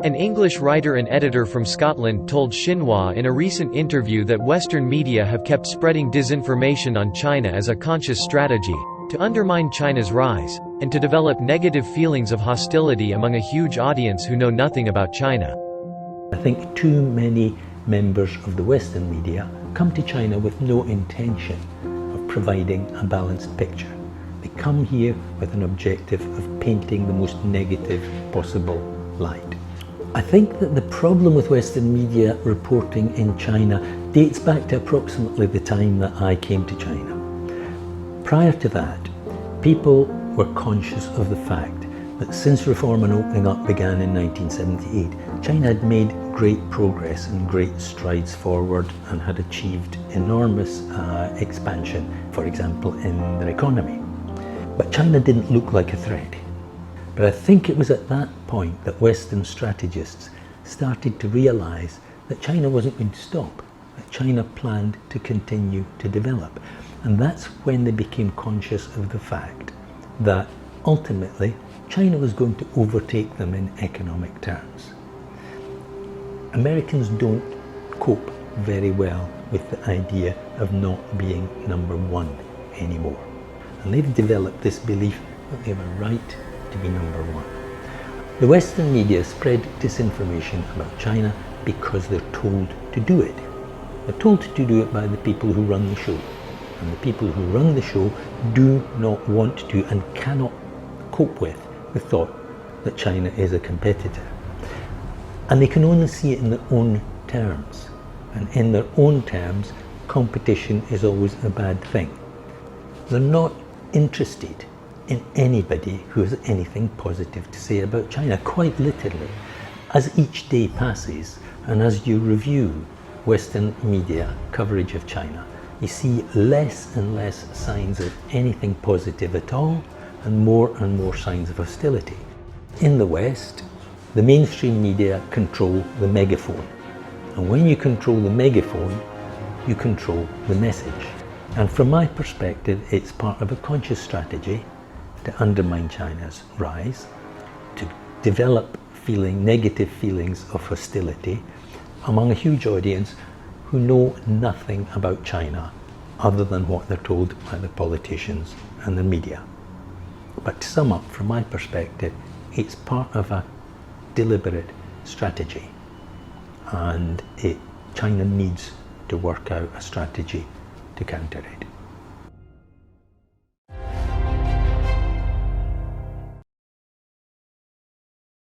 An English writer and editor from Scotland told Xinhua in a recent interview that Western media have kept spreading disinformation on China as a conscious strategy to undermine China's rise, and to develop negative feelings of hostility among a huge audience who know nothing about China. I think too many members of the Western media come to China with no intention of providing a balanced picture. They come here with an objective of painting the most negative possible light. I think that the problem with Western media reporting in China dates back to approximately the time that I came to China. Prior to that, people were conscious of the fact that since reform and opening up began in 1978, China had made great progress and great strides forward and had achieved enormous expansion, for example, in their economy. But China didn't look like a threat. But I think it was at that point that Western strategists started to realize that China wasn't going to stop, that China planned to continue to develop. And that's when they became conscious of the fact that ultimately China was going to overtake them in economic terms. Americans don't cope very well with the idea of not being number one anymore. And they've developed this belief that they have a right to be number one. The Western media spread disinformation about China because they're told to do it. They're told to do it by the people who run the show. And the people who run the show do not want to and cannot cope with the thought that China is a competitor. And they can only see it in their own terms. And in their own terms, competition is always a bad thing. They're not interested in anybody who has anything positive to say about China, quite literally. As each day passes and as you review Western media coverage of China, you see less and less signs of anything positive at all, and more signs of hostility. In the West, the mainstream media control the megaphone. And when you control the megaphone, you control the message. And from my perspective, it's part of a conscious strategy to undermine China's rise, to develop negative feelings of hostility among a huge audience who know nothing about China other than what they're told by the politicians and the media. But to sum up, from my perspective, it's part of a deliberate strategy, and China needs to work out a strategy to counter it.